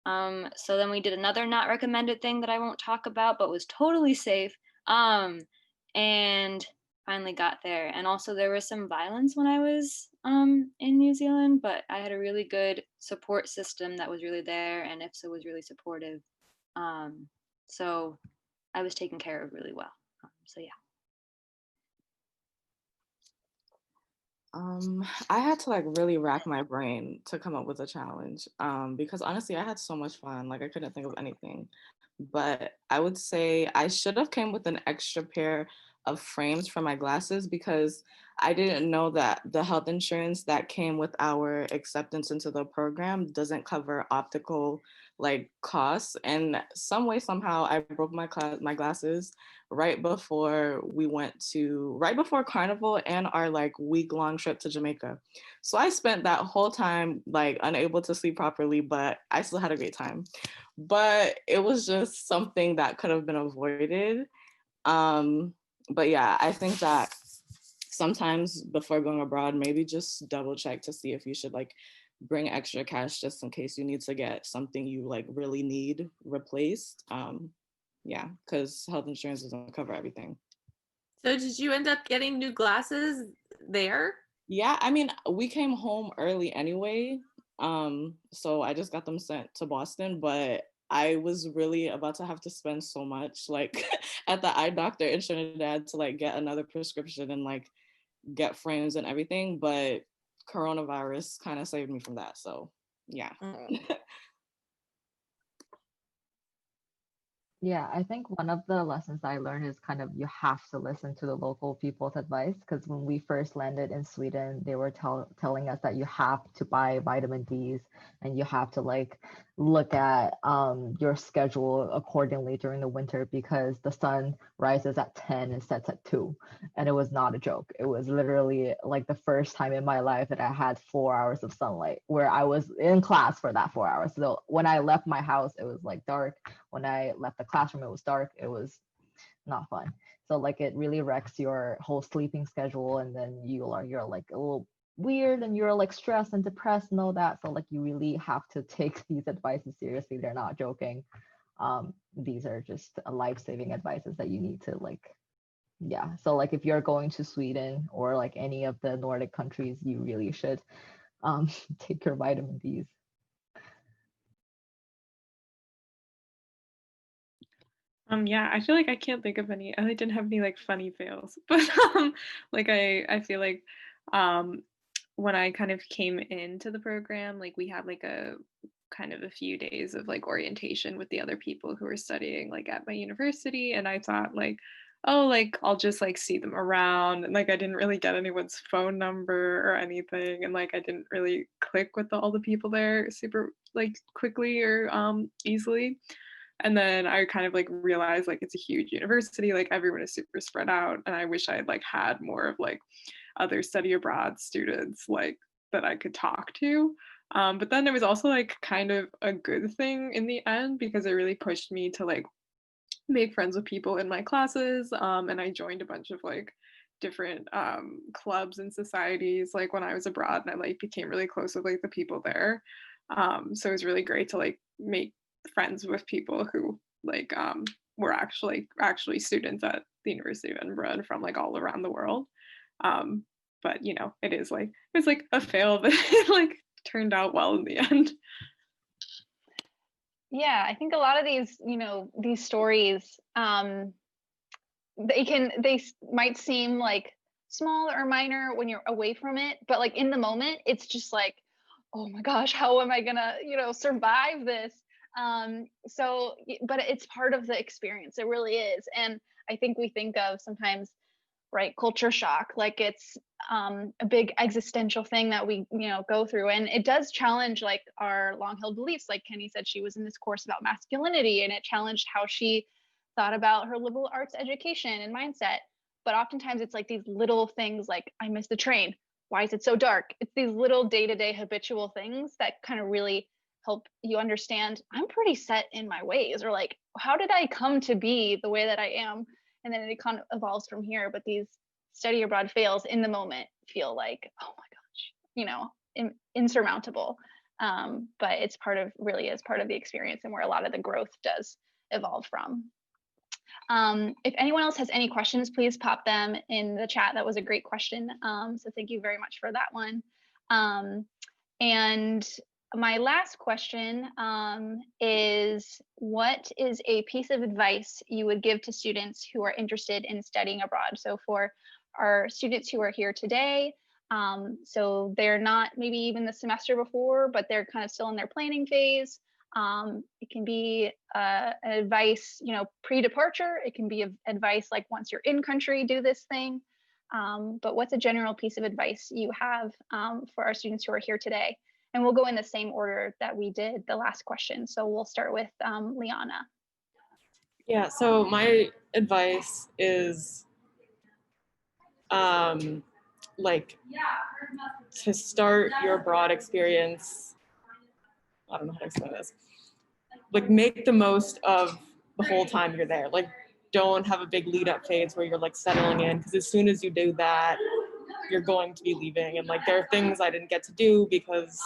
Speaker 6: So then we did another not recommended thing that I won't talk about, but was totally safe. And finally got there. And also there was some violence when I was in New Zealand, but I had a really good support system that was really there, and IFSA was really supportive. So I was taken care of really well. So yeah.
Speaker 5: I had to like really rack my brain to come up with a challenge because honestly, I had so much fun. Like I couldn't think of anything. But I would say I should have came with an extra pair of frames for my glasses because I didn't know that the health insurance that came with our acceptance into the program doesn't cover optical like costs. And some way, somehow I broke my glasses right before Carnival and our like week-long trip to Jamaica. So I spent that whole time like unable to sleep properly, but I still had a great time. But it was just something that could have been avoided. But yeah, I think that sometimes before going abroad, maybe just double check to see if you should like bring extra cash just in case you need to get something you like really need replaced. Yeah, because health insurance doesn't cover everything.
Speaker 1: So did you end up getting new glasses there?
Speaker 5: Yeah, I mean, we came home early anyway. So I just got them sent to Boston, but I was really about to have to spend so much like at the eye doctor in Trinidad to like get another prescription and like get frames and everything, but coronavirus kind of saved me from that. So yeah.
Speaker 4: Yeah, I think one of the lessons I learned is kind of you have to listen to the local people's advice, because when we first landed in Sweden, they were telling us that you have to buy vitamin Ds and you have to like look at your schedule accordingly during the winter because the sun rises at 10 and sets at 2. And it was not a joke. It was literally like the first time in my life that I had 4 hours of sunlight where I was in class for that 4 hours. So when I left my house, it was like dark. When I left the classroom, it was dark. It was not fun. So like it really wrecks your whole sleeping schedule, and then you're like a little weird and you're like stressed and depressed and all that. So like you really have to take these advices seriously. They're not joking. These are just life-saving advices that you need to like, yeah. So like if you're going to Sweden or like any of the Nordic countries, you really should take your vitamin Ds.
Speaker 3: Yeah, I feel like I can't think of any. I didn't have any like funny fails, but like I feel like when I kind of came into the program, like we had like a kind of a few days of like orientation with the other people who were studying like at my university, and I thought like, oh, like I'll just like see them around, and like I didn't really get anyone's phone number or anything, and like I didn't really click with all the people there super like quickly or easily. And then I kind of like realized like it's a huge university, like everyone is super spread out, and I wish I had like had more of like other study abroad students like that I could talk to. But then it was also like kind of a good thing in the end because it really pushed me to like make friends with people in my classes, and I joined a bunch of like different clubs and societies like when I was abroad, and I like became really close with like the people there. So it was really great to like make friends with people who like were actually students at the University of Edinburgh and from like all around the world. But you know, it was like a fail, but it like turned out well in the end.
Speaker 2: Yeah, I think a lot of these, you know, these stories, they might seem like small or minor when you're away from it, but like in the moment, it's just like, oh my gosh, how am I gonna, you know, survive this? So, but it's part of the experience. It really is. And I think we think of sometimes, right, culture shock, like it's a big existential thing that we go through, and it does challenge like our long-held beliefs. Like Kenny said, she was in this course about masculinity, and it challenged how she thought about her liberal arts education and mindset. But oftentimes it's like these little things, like I missed the train, why is it so dark? It's these little day-to-day habitual things that kind of really help you understand I'm pretty set in my ways, or like, how did I come to be the way that I am? And then it kind of evolves from here. But these study abroad fails in the moment feel like, oh my gosh, insurmountable. But it's really is part of the experience, and where a lot of the growth does evolve from. If anyone else has any questions, please pop them in the chat. That was a great question. So thank you very much for that one. And my last question is, what is a piece of advice you would give to students who are interested in studying abroad? So for our students who are here today, so they're not maybe even the semester before, but they're kind of still in their planning phase. It can be advice, pre-departure. It can be advice like once you're in country, do this thing. But what's a general piece of advice you have for our students who are here today? And we'll go in the same order that we did the last question. So we'll start with Liana.
Speaker 7: Yeah, so my advice is like to start your abroad experience. I don't know how to explain this. Like make the most of the whole time you're there. Like don't have a big lead up phase where you're like settling in, because as soon as you do that, you're going to be leaving. And like there are things I didn't get to do because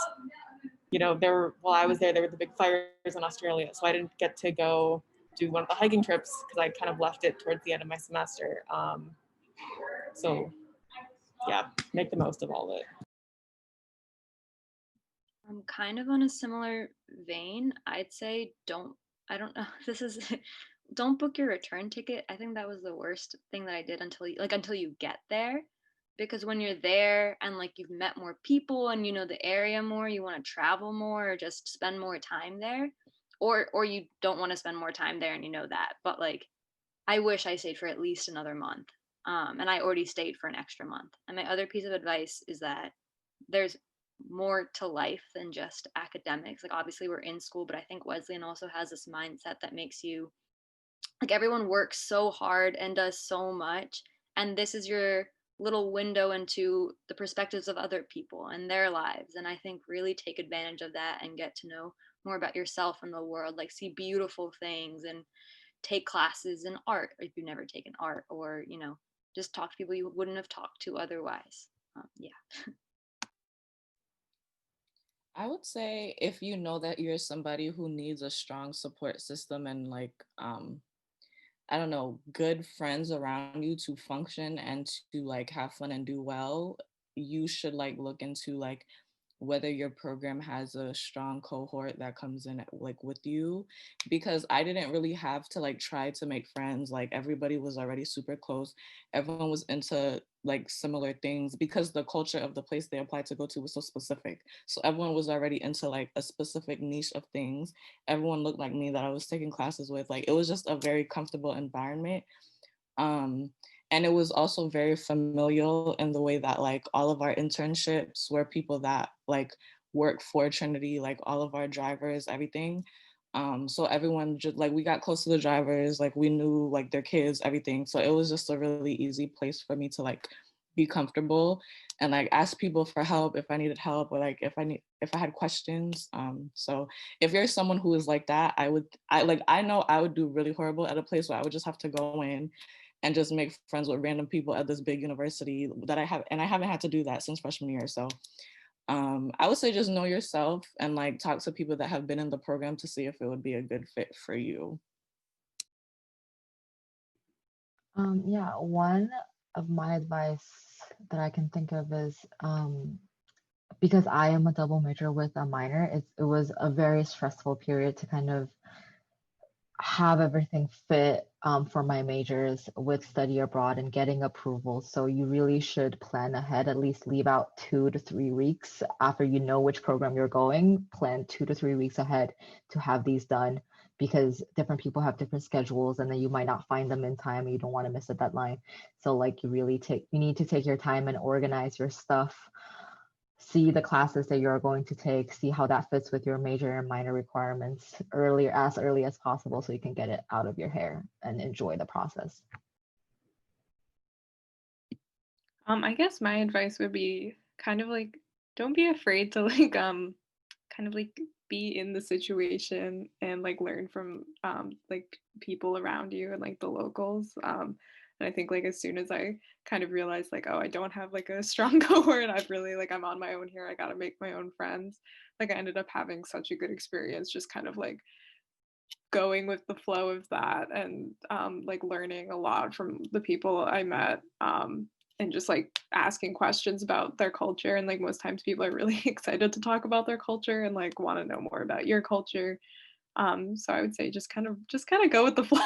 Speaker 7: while I was there were the big fires in Australia, so I didn't get to go do one of the hiking trips because I kind of left it towards the end of my semester. So yeah, make the most of all of it.
Speaker 6: I'm kind of on a similar vein. I'd say don't book your return ticket. I think that was the worst thing that I did until you get there. Because when you're there and like you've met more people and you know the area more, you want to travel more or just spend more time there, or you don't want to spend more time there and you know that. But like, I wish I stayed for at least another month, and I already stayed for an extra month. And my other piece of advice is that there's more to life than just academics. Like obviously we're in school, but I think Wesleyan also has this mindset that makes you like, everyone works so hard and does so much, and this is your little window into the perspectives of other people and their lives. And I think really take advantage of that and get to know more about yourself and the world, like see beautiful things and take classes in art if you've never taken art, or just talk to people you wouldn't have talked to otherwise. Yeah.
Speaker 5: I would say if you know that you're somebody who needs a strong support system and like I don't know, good friends around you to function and to like have fun and do well, you should like look into like whether your program has a strong cohort that comes in like with you, because I didn't really have to like try to make friends. Like everybody was already super close. Everyone was into like similar things because the culture of the place they applied to go to was so specific. So everyone was already into like a specific niche of things. Everyone looked like me that I was taking classes with. Like it was just a very comfortable environment. And it was also very familial in the way that like all of our internships were people that like work for Trinity, like all of our drivers, everything. So everyone just like, we got close to the drivers, like we knew like their kids, everything. So it was just a really easy place for me to like be comfortable and like ask people for help if I needed help, or like if I had questions. So if you're someone who is like that, I know I would do really horrible at a place where I would just have to go in and just make friends with random people at this big university that I haven't had to do that since freshman year. So I would say just know yourself and like talk to people that have been in the program to see if it would be a good fit for you.
Speaker 4: Yeah, one of my advice that I can think of is because I am a double major with a minor, it was a very stressful period to kind of have everything fit for my majors with study abroad and getting approval. So you really should plan ahead, at least leave out 2 to 3 weeks after you know which program you're going, plan 2 to 3 weeks ahead to have these done, because different people have different schedules, and then you might not find them in time and you don't want to miss a deadline. So like you need to take your time and organize your stuff, see the classes that you're going to take, see how that fits with your major and minor requirements as early as possible, so you can get it out of your hair and enjoy the process.
Speaker 3: I guess my advice would be kind of like, don't be afraid to like kind of like be in the situation and like learn from like people around you and like the locals. And I think like as soon as I kind of realized like, oh, I don't have like a strong cohort, I'm on my own here, I gotta make my own friends. Like I ended up having such a good experience just kind of like going with the flow of that, and like learning a lot from the people I met, and just like asking questions about their culture. And like most times people are really excited to talk about their culture and like want to know more about your culture. So I would say just kind of go with the flow.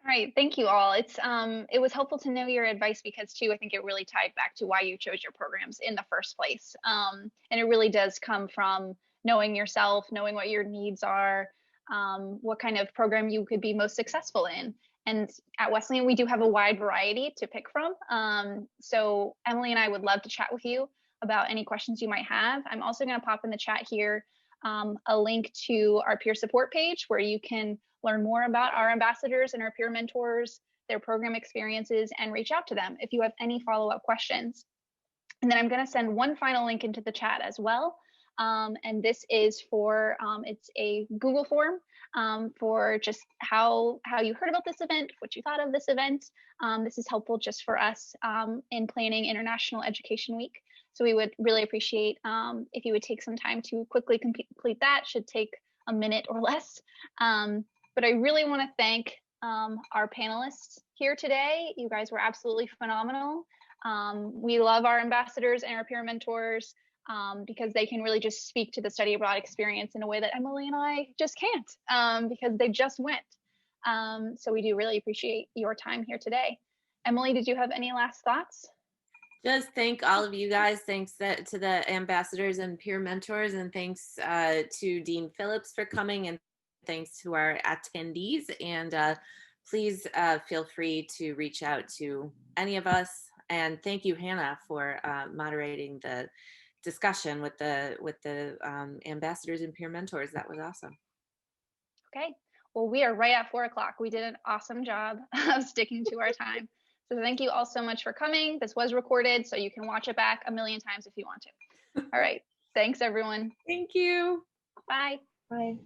Speaker 2: All right, thank you all. It was helpful to know your advice because too, I think it really tied back to why you chose your programs in the first place. And it really does come from knowing yourself, knowing what your needs are, what kind of program you could be most successful in. And at Wesleyan, we do have a wide variety to pick from. So Emily and I would love to chat with you about any questions you might have. I'm also going to pop in the chat here a link to our peer support page where you can learn more about our ambassadors and our peer mentors, their program experiences, and reach out to them if you have any follow-up questions. And then I'm going to send one final link into the chat as well. And this is for, it's a Google form for just how you heard about this event, what you thought of this event. This is helpful just for us in planning International Education Week. So we would really appreciate if you would take some time to quickly complete that. Should take a minute or less. But I really want to thank our panelists here today. You guys were absolutely phenomenal. We love our ambassadors and our peer mentors because they can really just speak to the study abroad experience in a way that Emily and I just can't because they just went. So we do really appreciate your time here today. Emily, did you have any last thoughts?
Speaker 1: Just thank all of you guys. Thanks to the ambassadors and peer mentors, and thanks to Dean Phillips for coming, and thanks to our attendees. And please feel free to reach out to any of us. And thank you, Hannah, for moderating the discussion with the ambassadors and peer mentors. That was awesome.
Speaker 2: Okay, well, we are right at 4 o'clock. We did an awesome job of sticking to our time. So thank you all so much for coming. This was recorded, so you can watch it back a million times if you want to. All right, thanks everyone.
Speaker 1: Thank you.
Speaker 2: Bye.
Speaker 4: Bye.